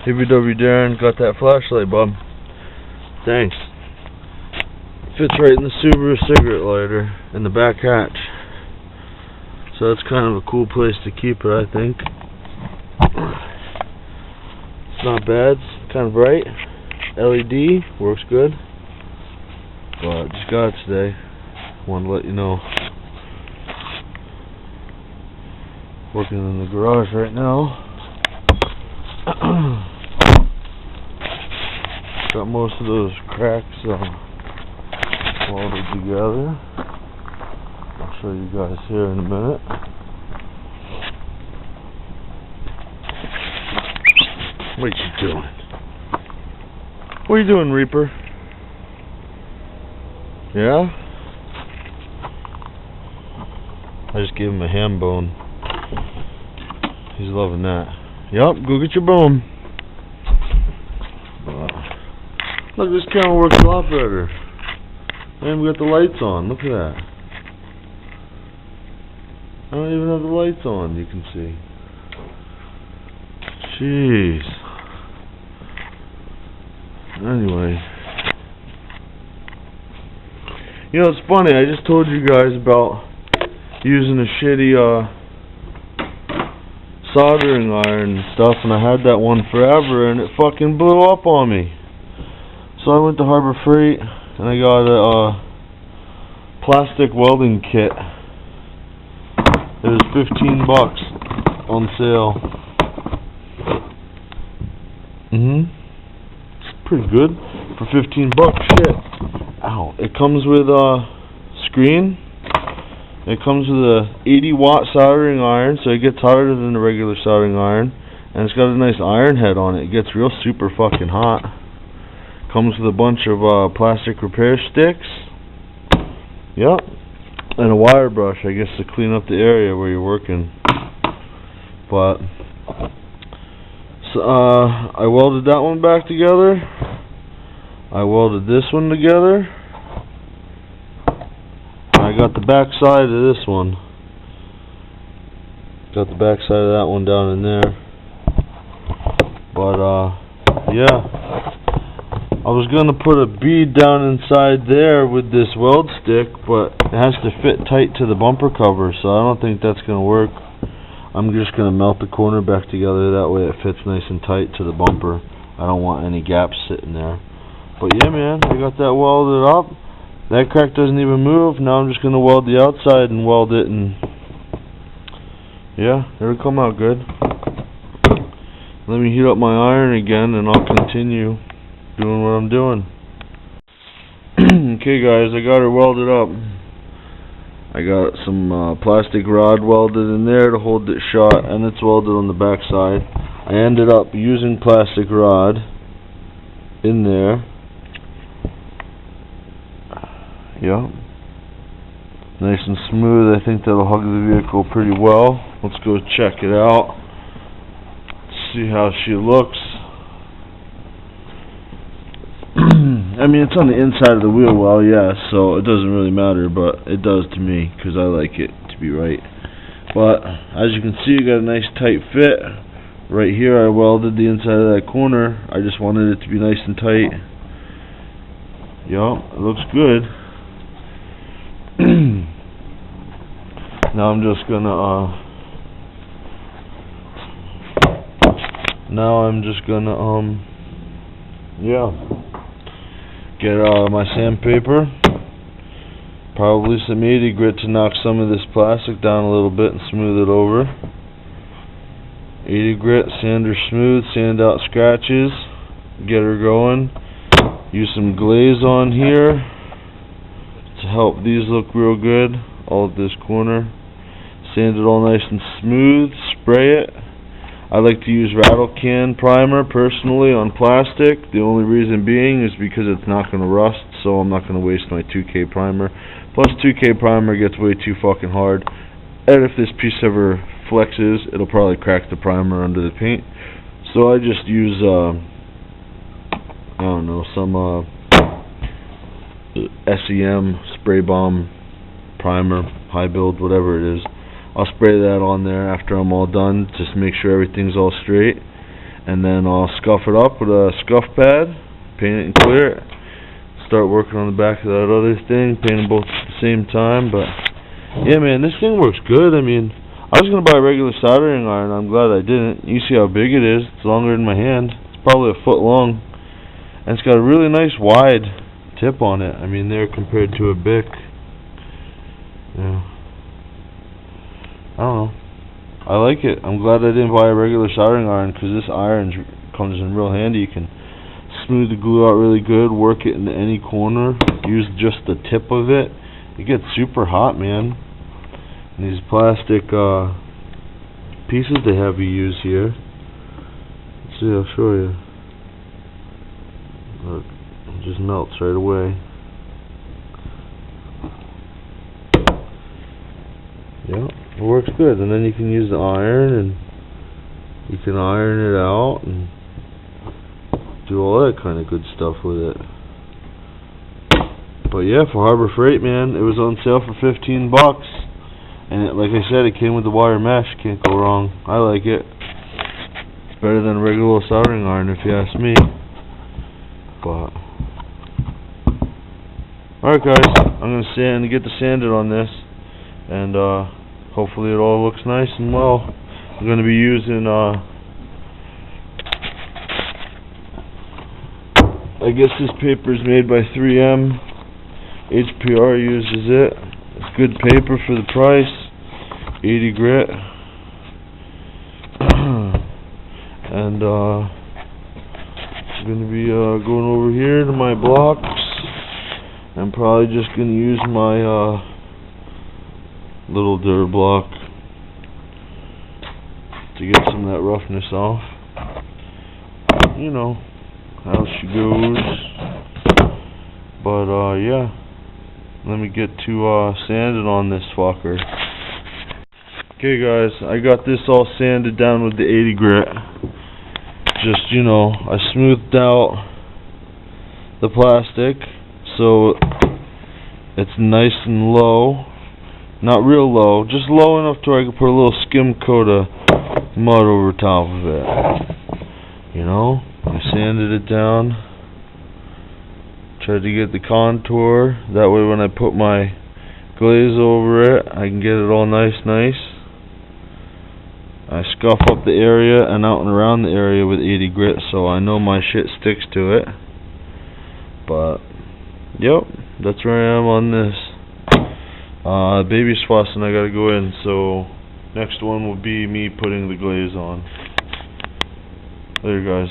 ABW Darren, got that flashlight, bub. Thanks. Fits right in the Subaru cigarette lighter in the back hatch. So that's kind of a cool place to keep it, I think. It's not bad, it's kind of bright. LED, works good. But just got it today. Wanted to let you know. Working in the garage right now. Got most of those cracks welded together. I'll show you guys here in a minute. What you doing? What are you doing, Reaper? Yeah? I just gave him a ham bone. He's loving that. Yup, go get your bone. Look, this camera works a lot better. And we got the lights on. Look at that. I don't even have the lights on, you can see. Jeez. Anyway. You know, it's funny, I just told you guys about using a shitty soldering iron and stuff, and I had that one forever, and it fucking blew up on me. So I went to Harbor Freight, and I got a plastic welding kit. It was $15 on sale. It's pretty good for $15. Shit. Ow. It comes with a screen. It comes with a 80-watt soldering iron, so it gets hotter than the regular soldering iron. And it's got a nice iron head on it. It gets real super fucking hot. Comes with a bunch of plastic repair sticks. Yep. And a wire brush, I guess, to clean up the area where you're working. But so, I welded that one back together. I welded this one together. I got the back side of this one. Got the back side of that one down in there. But yeah. I was gonna put a bead down inside there with this weld stick, but it has to fit tight to the bumper cover, so I don't think that's gonna work. I'm just gonna melt the corner back together, that way it fits nice and tight to the bumper. I don't want any gaps sitting there. But yeah, man, I got that welded up. That crack doesn't even move. Now I'm just gonna weld the outside and weld it, and yeah, it'll come out good. Let me heat up my iron again, and I'll continue doing what I'm doing. Okay guys, I got her welded up. I got some plastic rod welded in there to hold it shut, and it's welded on the back side. I ended up using plastic rod in there. Yeah. Nice and smooth. I think that'll hug the vehicle pretty well. Let's go check it out. See how she looks. I mean, it's on the inside of the wheel well, yeah, so it doesn't really matter, but it does to me, because I like it to be right. But, as you can see, it got a nice tight fit. Right here, I welded the inside of that corner. I just wanted it to be nice and tight. Yup, it looks good. Now I'm just gonna, yeah. Get my sandpaper, probably some 80 grit to knock some of this plastic down a little bit and smooth it over. 80 grit, sand her smooth, sand out scratches, get her going. Use some glaze on here to help these look real good, all of this corner. Sand it all nice and smooth, spray it. I like to use rattle can primer personally on plastic. The only reason being is because it's not going to rust, so I'm not going to waste my 2K primer. Plus 2K primer gets way too fucking hard, and if this piece ever flexes, it'll probably crack the primer under the paint. So I just use I don't know, some SEM spray bomb primer, high build, whatever it is. I'll spray that on there after I'm all done, just to make sure everything's all straight. and then I'll scuff it up with a scuff pad, paint it and clear it, start working on the back of that other thing, paint them both at the same time. But yeah, man, this thing works good. I mean, I was gonna buy a regular soldering iron. I'm glad I didn't. You see how big it is? It's longer than my hand. It's probably a foot long, and it's got a really nice wide tip on it. I mean, there compared to a Bic. Yeah. I don't know. I like it. I'm glad I didn't buy a regular soldering iron, because this iron comes in real handy. You can smooth the glue out really good, work it into any corner, use just the tip of it. It gets super hot, man. And these plastic pieces they have you use here. Let's see, I'll show you. Look, it just melts right away. Yeah, it works good. And then you can use the iron, and you can iron it out and do all that kind of good stuff with it. But yeah, for Harbor Freight, man, it was on sale for $15. And like I said, it came with the wire mesh. Can't go wrong. I like it. It's better than a regular soldering iron, if you ask me. But alright, guys, I'm gonna get the sanded on this, and hopefully it all looks nice and well. I'm gonna be using I guess this paper is made by 3M. HPR uses it. It's good paper for the price. 80 grit. And I'm gonna be going over here to my blocks. I'm probably just gonna use my little dirt block to get some of that roughness off. You know how she goes. But yeah, let me get to sanding on this fucker. Okay, guys, I got this all sanded down with the 80 grit. Just, you know, I smoothed out the plastic so it's nice and low. Not real low, just low enough to where I can put a little skim coat of mud over top of it. You know, I sanded it down. Tried to get the contour. That way when I put my glaze over it, I can get it all nice. I scuff up the area and out and around the area with 80 grit, so I know my shit sticks to it. But yep, that's where I am on this. Baby swassing I gotta go in, so next one will be me putting the glaze on. Later, guys.